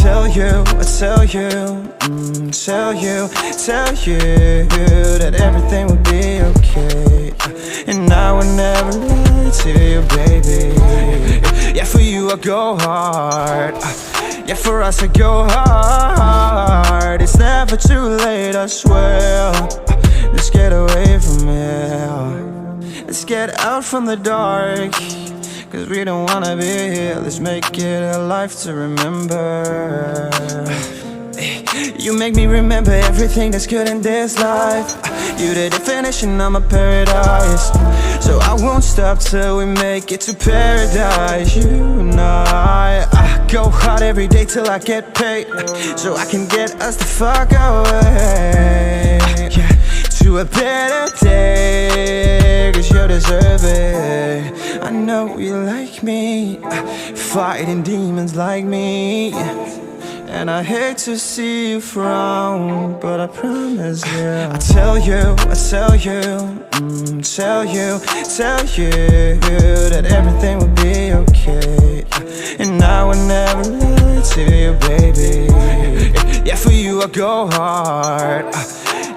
tell you that everything will be okay, and I would never lie to you, baby. Yeah, for you I go hard. Yeah, for us I go hard. It's never too late, I swear. Let's get away from here. Let's get out from the dark, 'cause we don't wanna be here. Let's make it a life to remember. You make me remember everything that's good in this life. You the definition of my paradise, so I won't stop till we make it to paradise. You and I go hard every day till I get paid, so I can get us the fuck away, yeah, to a better day, 'cause you deserve it. I know you like me, fighting demons like me, and I hate to see you frown, but I promise you, I tell you that everything will be okay, and I would never lie to you, baby. Yeah, for you I go hard.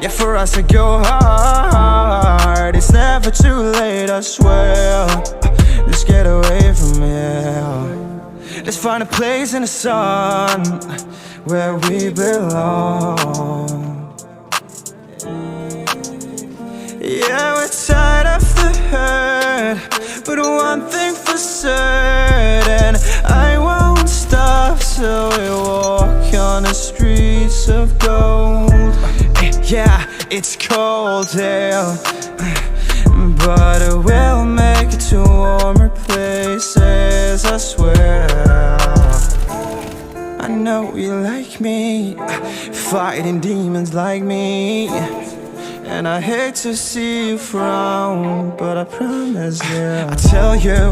Yeah, for us I go hard. It's never too late, I swear. Let's get away from here. Let's find a place in the sun where we belong. Yeah, we're tired of the hurt, but one thing for certain, I won't stop till we walk on the streets of gold. Yeah, it's cold here, but we'll make it to warmer places, I swear. I know you like me, fighting demons like me, and I hate to see you frown, but I promise you, I tell you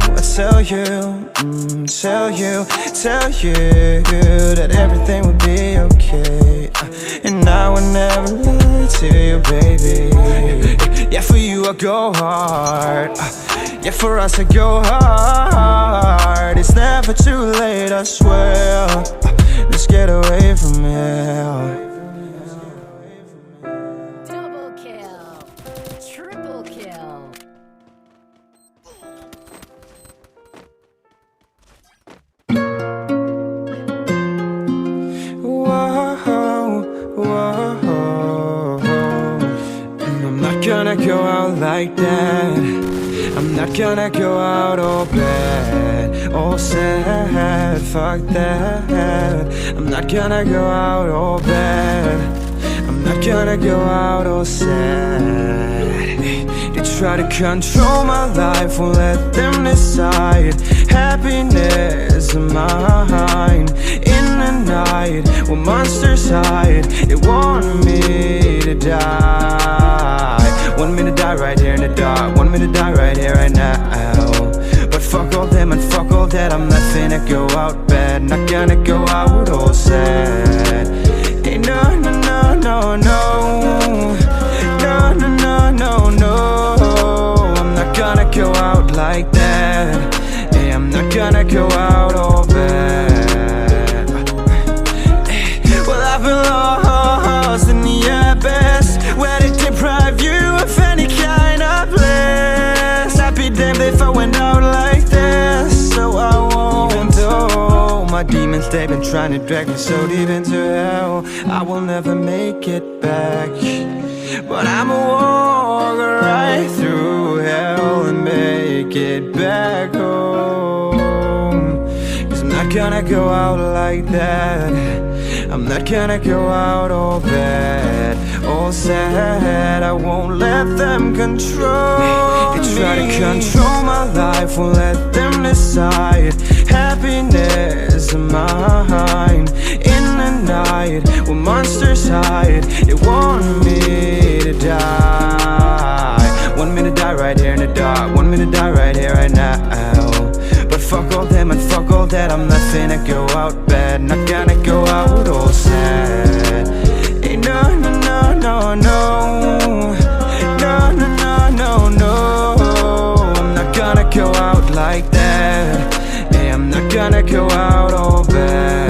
that everything will be okay, and I would never lie to you, baby. Yeah, for you I go hard. Yeah, for us I go hard. It's never too late, I swear. Let's get away from here. Double kill, triple kill. I'm not gonna go out like that. I'm not gonna go out all bad, all sad, fuck that. I'm not gonna go out all bad. I'm not gonna go out all sad. They try to control my life, won't let them decide. Happiness of mine. In the night, when monsters hide, they want me to die. Want me to die right here in the dark, want me to die right here, right now. But fuck all them and fuck all that, I'm not finna go out bad. Not gonna go out all sad. Hey, no, no, no, no, no. No, no, no, no, no. I'm not gonna go out like that. Hey, I'm not gonna go out all bad. Well, I've been lost in the abyss, where they deprive you of any kind of bliss. I'd be damned if I went out like this, so I won't. Even though my demons, they've been trying to drag me so deep into hell, I will never make it back, but I'ma walk right through hell and make it back home. 'Cause I'm not gonna go out like that. I'm not gonna go out all bad, all sad. I won't let them control me. They try to control my life, won't let them decide. Happiness of mine. In the night, when monsters hide, they want me to die. Want me to die right here in the dark, want me to die right here, right now. But fuck all them and fuck all that, I'm not finna go out bad. Not gonna go out all sad. Hey, no, no, no, no, no. No, no, no, no, no. I'm not gonna go out like that. Hey, I'm not gonna go out all bad.